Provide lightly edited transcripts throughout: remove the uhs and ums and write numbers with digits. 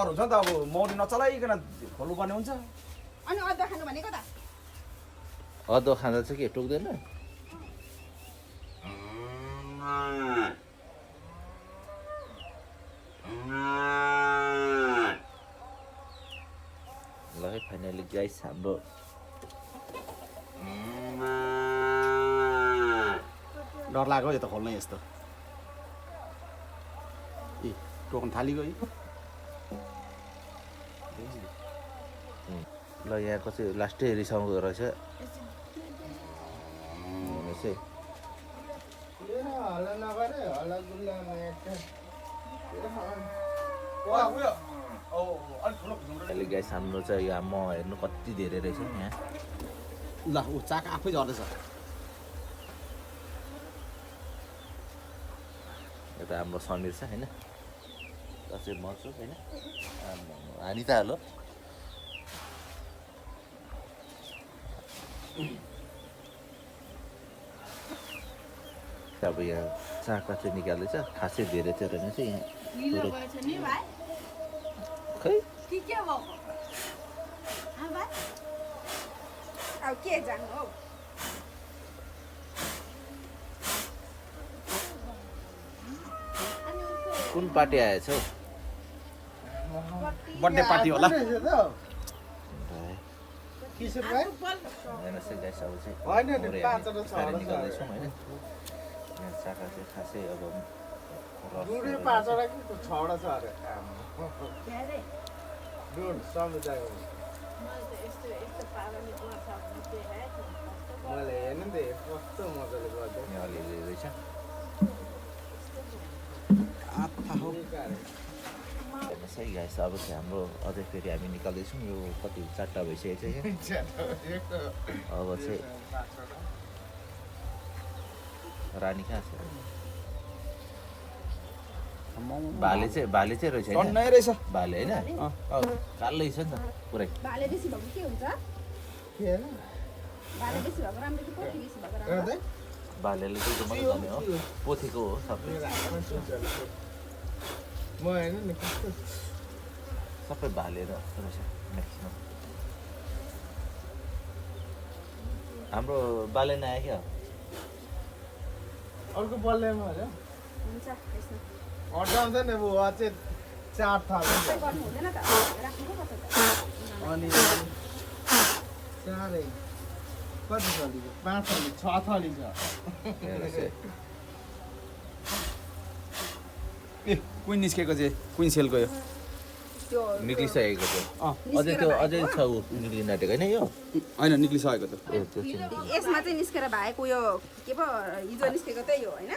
डर हुन्छ नि त अब मौरी नचलाइकन खोल्नुपर्ने हुन्छ अनि अदुवा खानु भनेको त अदुवा खाँदा चाहिँ के टोक्दैन ल है फाइनली गाइस हाम्रो डर लाग्यो यो त खोल्न यस्तो ए टोक्न थालिगयो ल यहाँको चाहिँ लास्टै रिसाउँदो रहेछ अहिले गाइस हाम्रो चाहिँ यहाँ म हेर्नु कति धेरै रहेछ नि यहाँ ल ऊ चाक आफै झर्दैछ यता हाम्रो समीर छ होइन दसैँ मर्छु होइन हानि त हालो अब यहाँ चाका चाहिँ निकाल्दैछ खासै धेरै थियो रहेन चाहिँ यहाँ खै अब के जानु हौ कुन पार्टी आएछ हौ बर्थडे पार्टी होला निकाल्दैछौँ होइन यहाँ चाका चाहिँ खासै अब अलिअलि रहेछ हेर्नुहोस् है गाइस अब चाहिँ हाम्रो अझै फेरि हामी निकाल्दैछौँ यो कति 4टा भइसकेको छ यहाँ अब चाहिँ रानी कहाँ छ भाले चाहिँ रहेछ होइन रहेछ भाले होइन कालै छ नि त पुरै भाले बेसी भएको के हुन्छ भाले बेसी भएको राम्रो कि पोथी बेसी भएको राम्रो भालेले चाहिँ मात्रै जाने हो पोथीको हो सबै सबै भाले रहेछ म्याक्सिमम् हाम्रो बाले नआयो क्या अर्को बल्लेमा अरे हुन्छ यसमा अड्डाउँछ नि अब अझै 4 थाल गर्नु हुँदैन त राख्नु पो पर्छ त अनि 4 कति थाली 5 थाली 6 थाली छ ए कुइन निस्केको चाहिँ कुइन सेलको यो त्यो निक्लिसकेको थियो अझै छ ऊ निक्लिन आँटेको होइन यो होइन निक्लिसकेको त ए त्यो चाहिँ यसमा चाहिँ निस्केर भएको यो के पो हिजो निस्केको त्यही हो होइन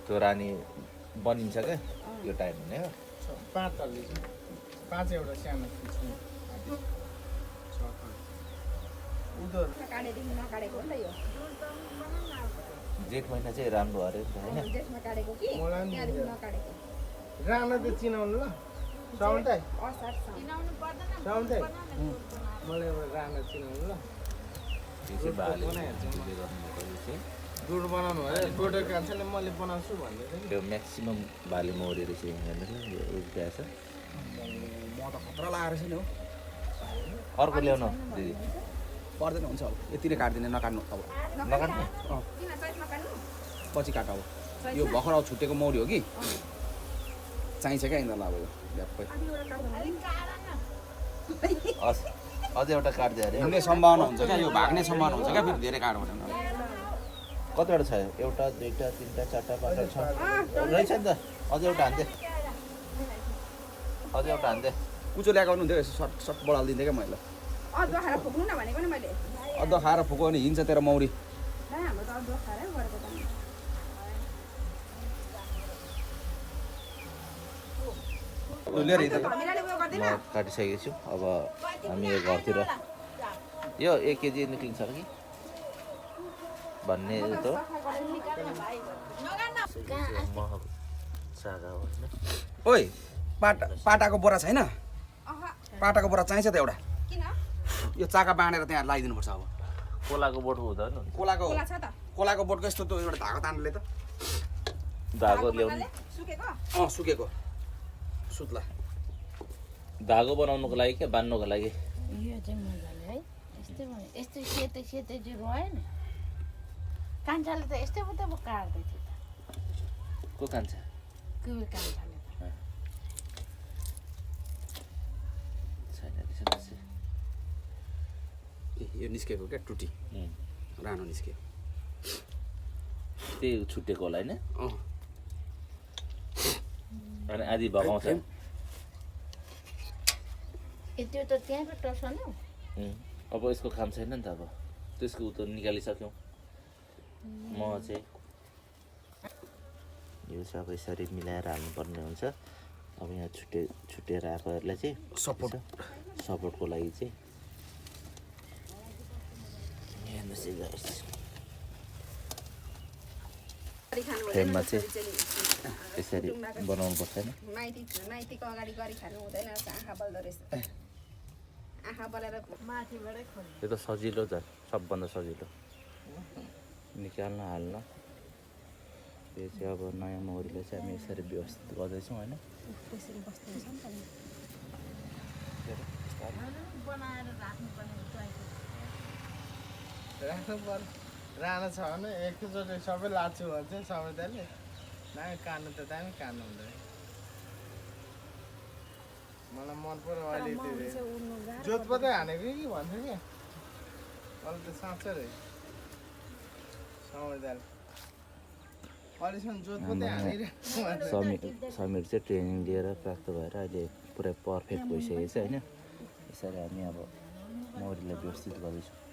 त्यो रानी बनिन्छ क्या यो टाइम हुने हो 5 थाली 5 एउटा सानो उधर काटेदेखि नकाटेको हो नि त यो जेठ महिना चाहिँ राम्रो अरे नि त होइन जेठमा काटेको कि मलाई नि त्यहाँदेखि नकाटेको राना त चिनाउनु ल साउन्टै असार साउन्टै मलाई एउटा राना चिनाउनु ल त्यो चाहिँ भाले गर्नुभएको यो चाहिँ गुड बनाउनु भयो गोडो कान्छ नि मैले बनाउँछु भन्दै थिएँ त्यो म्याक्सिमम् भाले मौरी रहेछ यहाँ हेर्नुहोस् न यो उब्या छ म त खतरा लागेको रहेछ नि हो अर्को ल्याउनु दिदी पर्दैन हुन्छ अब यति नै काट्दिनँ नकाट्नु अब नकाट्ने किन चैतमा काट्नु पछि काट अब यो भर्खर अब छुटेको मौरी हो कि चाहिन्छ क्या यिनीहरूलाई अब यो ल्याप्पै अझै एउटा काट्दै अरे हिँड्ने सम्भावना हुन्छ क्या यो भाग्ने सम्भावना हुन्छ क्या फेरि धेरै काट्यो भने कतिवटा छ एउटा 2टा 3टा 4टा 5टा 6 रहेछ नि त अझै एउटा हान्दै कुचो ल्याएको हुन्थ्यो यसो सर्ट सर्ट बढालिदिन्थेँ क्या मैले अदुवा खाएर फुक्नु न भनेको नि मैले अदुवा खाएर फुक्यो भने हिँड्छ तेरो मौरी ला हाम्रो त अदुवा खाएरै गरेको त लिएर हिँड्छ त हामीलाई उयो गर्दैन म काटिसकेको छु अब हामी यो घरतिर यो 1 केजी निक्लिन्छ कि भन्ने त चागा हो होइन ओइ पाटाको बोरा छैन अह पाटाको बोरा चाहिन्छ त एउटा किन यो चाका बाँडेर त्यहाँ लगाइदिनुपर्छ अब कोलाको बोट हुँदैन कोलाको खोला छ त कोलाको बोटको यस्तो त्यो एउटा धागो तान्ने त धागो ल्याउनु सुकेको सुकेको सुत्ला धागो बनाउनुको लागि क्या बान्नुको लागि यो चाहिँ मजाले है यस्तै भयो यस्तै सेतै सेतै चाहिँ रह्यो नि कान्छाले त यस्तै मात्रै काट्दै थियो त को कान्छ कुबे कान्छाले त छैन त्यसो यो निस्केको क्या टुटी रानो निस्क्यो त्यही छुटेको होला होइन अँ अनि आधी भगाउँछ ए त्यो त त्यहाँको टर्छ नि अब यसको काम छैन नि त अब त्यसको उ त निकालिसक्यौँ म चाहिँ यो चाहिँ अब यसरी मिलाएर हाल्नुपर्ने हुन्छ अब यहाँ छुटेर आएकोहरूलाई चाहिँ सपोर्टको लागि चाहिँ फ्रेममा चाहिँ यसरी बनाउनु पर्छ होइन माइतीको अगाडि गरी खानु हुँदैन आँखा बल्दो रहेछ आँखा बलेर माथिबाटै खोल्नु त्यो त सजिलो झन् सबभन्दा सजिलो निकाल्न हाल्न यो चाहिँ अब नयाँ मौरीलाई चाहिँ हामी यसरी व्यवस्थित गर्दैछौँ होइन त्यसरी बस्दैछ नि त बनाएर राख्नुपर्ने राख्नु पर्यो रानो छ भने एकैचोटि सबै लाछु भन्छ समयले दामी काट्नु त दामी काट्नु हुँदैन मलाई मन पर्यो अहिले त्यो जोत मात्रै हानेको कि भन्थ्यो कि अहिले त साँच्चै रहे समयदाल अहिलेसम्म जोत मात्रै हानिरहेको समीर चाहिँ ट्रेनिङ लिएर प्राप्त भएर अहिले पुरै पर्फेक्ट भइसकेको छ होइन यसरी हामी अब मौरीलाई व्यवस्थित गर्दैछौँ